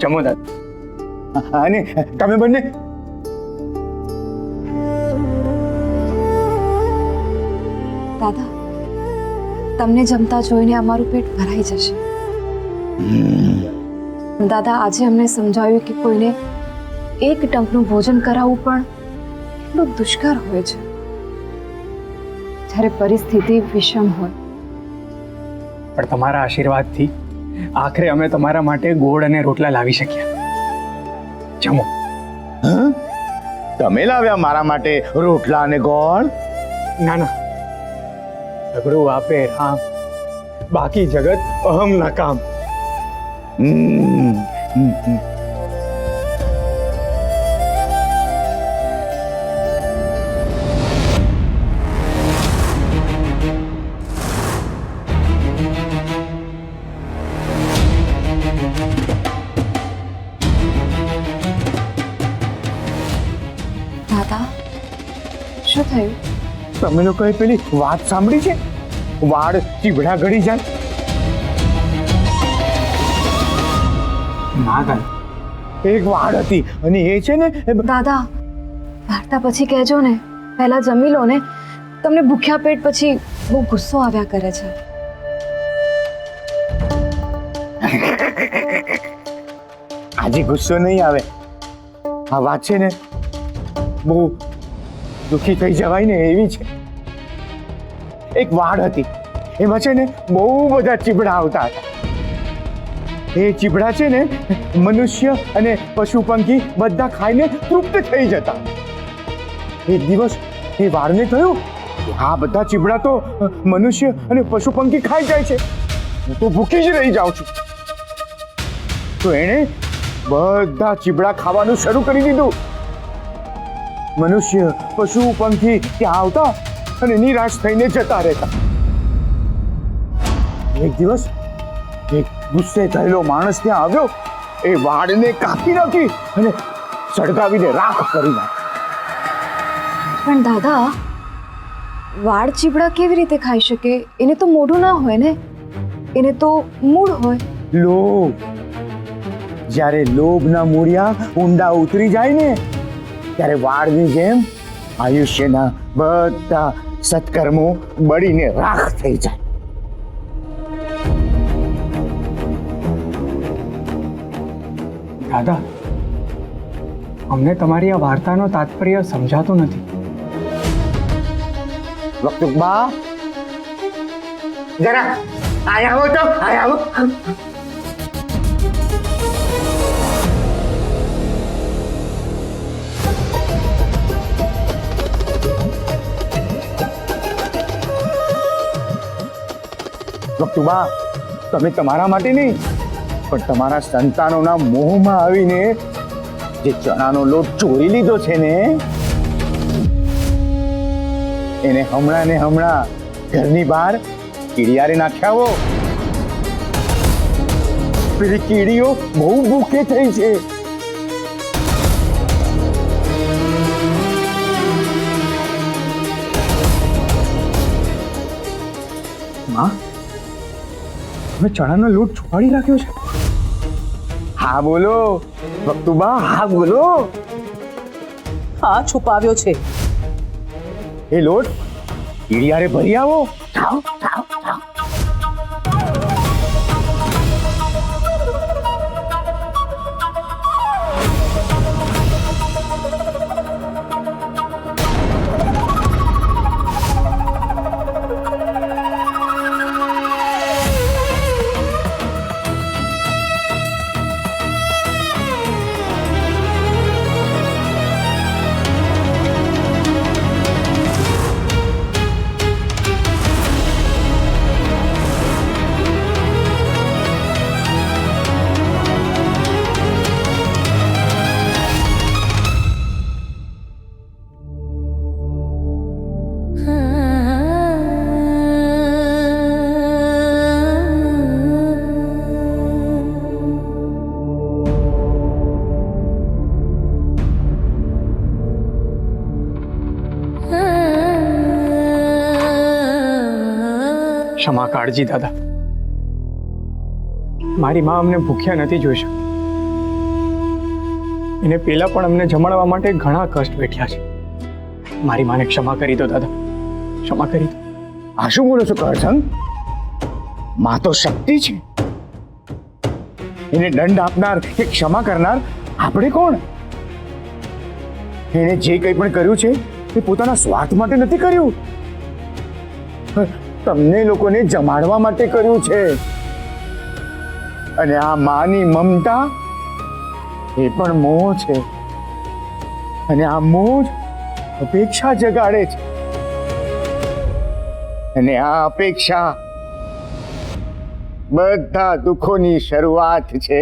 જમો દાદા. અને તમે બંને દાદા, તમને જમતા જોઈને અમારું પેટ ભરાઈ જશે. દાદા, આજે અમને સમજાવ્યું કે કોઈને એક ટંકનું ભોજન કરાવવું પણ કેટલું દુષ્કર હોય છે જ્યારે પરિસ્થિતિ વિષમ હોય. પણ તમારા આશીર્વાદથી આખરે અમે તમારા માટે ગોળ અને રોટલા લાવી શક્યા. જમો. તમે લાવ્યા મારા માટે રોટલા અને ગોળ? ના ના, સગડું આપે રામ, બાકી જગત અહમ ના કામ. હમ, હમ, હમ. દાદા, શું થયું? તમે લોકોએ પેલી વાત સાંભળી છે? વાળ ચીબડા ગળી જાય. ના દાદા, એક વાડ હતી અને એ છે ને દાદા, વાર્તા પછી કહેજો ને, પહેલા જમી લો ને. તમને ભૂખ્યા પેટ પછી બહુ ગુસ્સો આવ્યા કરે છે. આજે ગુસ્સો નહીં આવે. આ વાત છે ને બહુ દુઃખી થઈ જવાય ને એવી છે. એક વાડ હતી, એમાં છે ને બહુ બધા ચીબડા આવતા હતા. એ ચીબડા છે ને મનુષ્ય અને પશુ પંખી બધા ખાઈને તૃપ્ત થઈ જતા. એક દિવસ એ વાડને થયું કે આ બધા ચીબડા તો મનુષ્ય અને પશુ પંખી ખાઈ જાય છે, હું તો ભૂખી જ રહી જાઉં છું. તો એણે બધા ચીબડા ખાવાનું શરૂ કરી દીધું. મનુષ્ય પશુ પંખી ત્યાં આવતા અને નિરાશ થઈને જતા રહેતા. એક દિવસ એક ગુસ્સે થયેલો માણસ ત્યાં આવ્યો. એ વાડને કાપી નાખી અને સળગાવીને રાખ કરી નાખી. પણ દાદા, વાડ ચીબડા કેવી રીતે ખાઈ શકે? એને તો મોઢું ના હોય ને, એને તો મૂળ હોય. લોભ. જ્યારે લોભના મૂળિયા ઊંડા ઉતરી જાય ને ત્યારે વાડની જેમ આયુષ્યના બધા સત્કર્મો બળીને રાખ થઈ જાય. દાદા, અમને તમારી આ વાર્તાનો તાત્પર્ય સમજાતું નથી. વક્તુબા, જરા આયા આવો તો, આયા આવો. વક્તુબા, તમે તમારા માટે નહીં પણ તમારા સંતાનોના મોહમાં આવીને જે ચણાનો લોટ ચોરી લીધો છે ને એને હમણાં ને હમણાં ઘરની બહાર કીડિયારે નાખ્યા હો. પેલી કીડીઓ બહુ ભૂખી થઈ છે. માં, તમે ચણાનો લોટ છુપાડી રાખ્યો છે? હા બોલો વક્તુબા, હા બોલો. હા, છુપાવ્યો છે. એ લોટ કીડિયારે ભરી આવો. જાઓ, જાઓ, જાઓ. ક્ષમા કાળજી દાદા, મારી માં અમને ભૂખ્યા નથી જોઈ શકતી. એને પહેલા પણ અમને જમાડવા માટે ઘણા કષ્ટ વેઠ્યા છે. મારી માને ક્ષમા કરી દો દાદા, ક્ષમા કરી દો. આ શું બોલો છો કરસંગ? માં તો શક્તિ છે. એને દંડ આપનાર કે ક્ષમા કરનાર આપણે કોણ? એણે જે કંઈ પણ કર્યું છે તે પોતાના સ્વાર્થ માટે નથી કર્યું. તમને લોકોને જમાડવા માટે કર્યું છે. અને આ માની મમતા એ પણ મોહ છે. અને આ મોહ જ અપેક્ષા જગાડે છે. અને આ અપેક્ષા બધા દુઃખોની શરૂઆત છે.